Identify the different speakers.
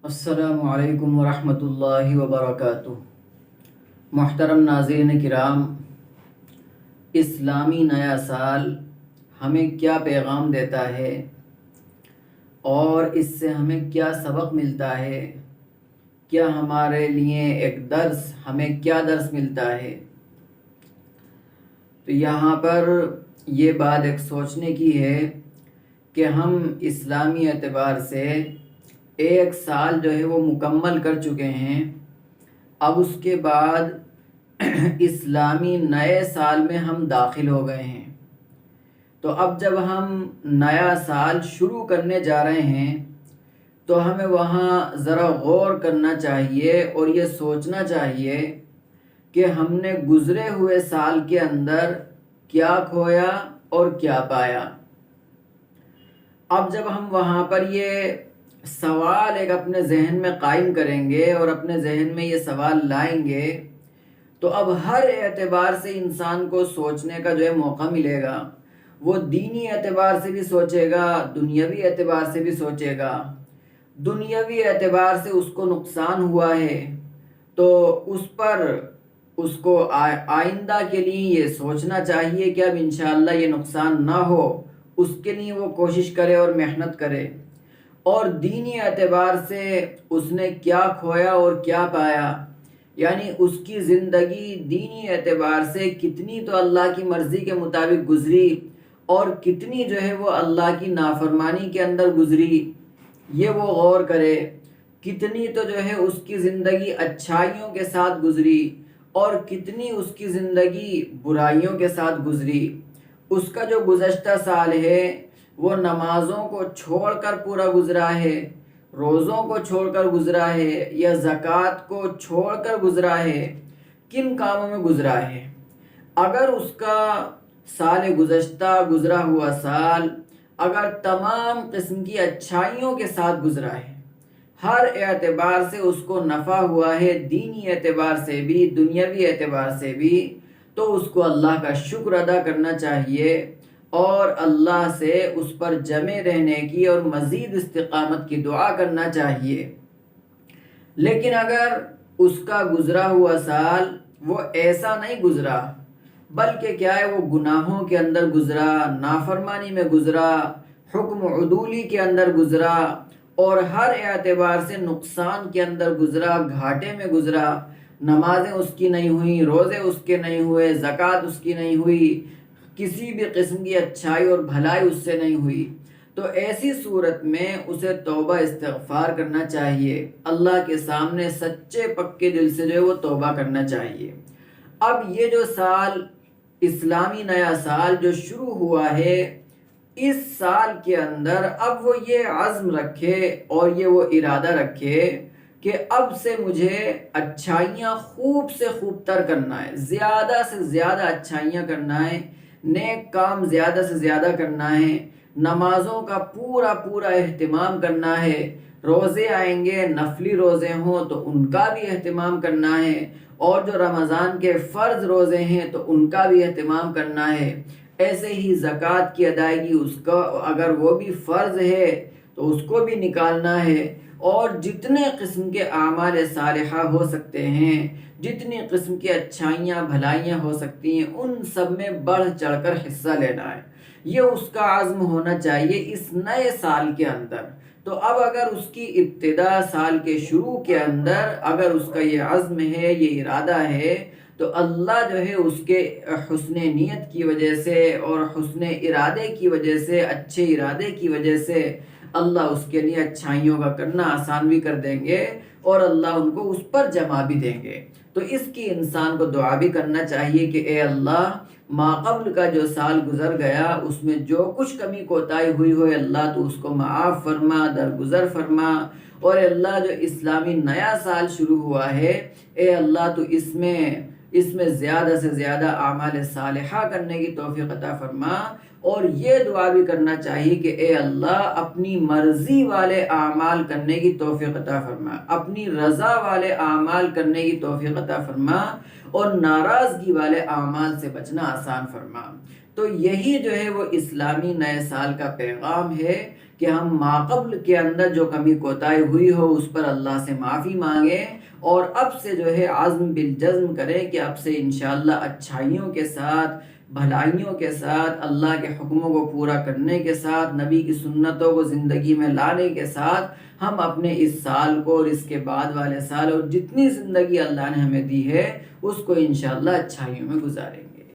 Speaker 1: السلام علیکم ورحمۃ اللہ وبرکاتہ۔ محترم ناظرین کرام، اسلامی نیا سال ہمیں کیا پیغام دیتا ہے اور اس سے ہمیں کیا سبق ملتا ہے؟ کیا ہمارے لیے ایک درس، ہمیں کیا درس ملتا ہے؟ تو یہاں پر یہ بات ایک سوچنے کی ہے کہ ہم اسلامی اعتبار سے ایک سال جو ہے وہ مکمل کر چکے ہیں۔ اب اس کے بعد اسلامی نئے سال میں ہم داخل ہو گئے ہیں۔ تو اب جب ہم نیا سال شروع کرنے جا رہے ہیں تو ہمیں وہاں ذرا غور کرنا چاہیے اور یہ سوچنا چاہیے کہ ہم نے گزرے ہوئے سال کے اندر کیا کھویا اور کیا پایا۔ اب جب ہم وہاں پر یہ سوال ایک اپنے ذہن میں قائم کریں گے اور اپنے ذہن میں یہ سوال لائیں گے تو اب ہر اعتبار سے انسان کو سوچنے کا جو ہے موقع ملے گا۔ وہ دینی اعتبار سے بھی سوچے گا، دنیاوی اعتبار سے بھی سوچے گا۔ دنیاوی اعتبار سے اس کو نقصان ہوا ہے تو اس پر اس کو آئندہ کے لیے یہ سوچنا چاہیے کہ اب انشاءاللہ یہ نقصان نہ ہو، اس کے لیے وہ کوشش کرے اور محنت کرے۔ اور دینی اعتبار سے اس نے کیا کھویا اور کیا پایا، یعنی اس کی زندگی دینی اعتبار سے کتنی تو اللہ کی مرضی کے مطابق گزری اور کتنی جو ہے وہ اللہ کی نافرمانی کے اندر گزری، یہ وہ غور کرے۔ کتنی تو جو ہے اس کی زندگی اچھائیوں کے ساتھ گزری اور کتنی اس کی زندگی برائیوں کے ساتھ گزری۔ اس کا جو گزشتہ سال ہے وہ نمازوں کو چھوڑ کر پورا گزرا ہے، روزوں کو چھوڑ کر گزرا ہے یا زکوٰۃ کو چھوڑ کر گزرا ہے، کن کاموں میں گزرا ہے؟ اگر اس کا سال گزشتہ گزرا ہوا سال اگر تمام قسم کی اچھائیوں کے ساتھ گزرا ہے، ہر اعتبار سے اس کو نفع ہوا ہے، دینی اعتبار سے بھی دنیاوی اعتبار سے بھی، تو اس کو اللہ کا شکر ادا کرنا چاہیے اور اللہ سے اس پر جمے رہنے کی اور مزید استقامت کی دعا کرنا چاہیے۔ لیکن اگر اس کا گزرا ہوا سال وہ ایسا نہیں گزرا، بلکہ کیا ہے، وہ گناہوں کے اندر گزرا، نافرمانی میں گزرا، حکم عدولی کے اندر گزرا اور ہر اعتبار سے نقصان کے اندر گزرا، گھاٹے میں گزرا، نمازیں اس کی نہیں ہوئیں، روزے اس کے نہیں ہوئے، زکوٰۃ اس کی نہیں ہوئی، کسی بھی قسم کی اچھائی اور بھلائی اس سے نہیں ہوئی، تو ایسی صورت میں اسے توبہ استغفار کرنا چاہیے، اللہ کے سامنے سچے پکے دل سے جو ہے وہ توبہ کرنا چاہیے۔ اب یہ جو سال، اسلامی نیا سال جو شروع ہوا ہے، اس سال کے اندر اب وہ یہ عزم رکھے اور یہ وہ ارادہ رکھے کہ اب سے مجھے اچھائیاں خوب سے خوب تر کرنا ہے، زیادہ سے زیادہ اچھائیاں کرنا ہے، نیک کام زیادہ سے زیادہ کرنا ہے، نمازوں کا پورا پورا اہتمام کرنا ہے، روزے آئیں گے نفلی روزے ہوں تو ان کا بھی اہتمام کرنا ہے، اور جو رمضان کے فرض روزے ہیں تو ان کا بھی اہتمام کرنا ہے۔ ایسے ہی زکوٰۃ کی ادائیگی، اس کا اگر وہ بھی فرض ہے تو اس کو بھی نکالنا ہے، اور جتنے قسم کے اعمال صالحہ ہو سکتے ہیں، جتنی قسم کی اچھائیاں بھلائیاں ہو سکتی ہیں، ان سب میں بڑھ چڑھ کر حصہ لینا ہے۔ یہ اس کا عزم ہونا چاہیے اس نئے سال کے اندر۔ تو اب اگر اس کی ابتدا سال کے شروع کے اندر اگر اس کا یہ عزم ہے، یہ ارادہ ہے، تو اللہ جو ہے اس کے حسن نیت کی وجہ سے اور حسن ارادے کی وجہ سے، اچھے ارادے کی وجہ سے اللہ اس کے لیے اچھائیوں کا کرنا آسان بھی کر دیں گے اور اللہ ان کو اس پر جمع بھی دیں گے۔ تو اس کی انسان کو دعا بھی کرنا چاہیے کہ اے اللہ، ماقبل کا جو سال گزر گیا اس میں جو کچھ کمی کوتاہی ہوئی ہو، اللہ تو اس کو معاف فرما، درگزر فرما، اور اے اللہ جو اسلامی نیا سال شروع ہوا ہے، اے اللہ تو اس میں زیادہ سے زیادہ اعمال صالحہ کرنے کی توفیق عطا فرما۔ اور یہ دعا بھی کرنا چاہیے کہ اے اللہ اپنی مرضی والے اعمال کرنے کی توفیق عطا فرما، اپنی رضا والے اعمال کرنے کی توفیق عطا فرما، اور ناراضگی والے اعمال سے بچنا آسان فرما۔ تو یہی جو ہے وہ اسلامی نئے سال کا پیغام ہے کہ ہم ماقبل کے اندر جو کمی کوتاہی ہوئی ہو اس پر اللہ سے معافی مانگیں، اور اب سے جو ہے عزم بالجزم کریں کہ اب سے انشاءاللہ اچھائیوں کے ساتھ، بھلائیوں کے ساتھ، اللہ کے حکموں کو پورا کرنے کے ساتھ، نبی کی سنتوں کو زندگی میں لانے کے ساتھ ہم اپنے اس سال کو اور اس کے بعد والے سال اور جتنی زندگی اللہ نے ہمیں دی ہے اس کو انشاءاللہ اچھائیوں میں گزاریں گے۔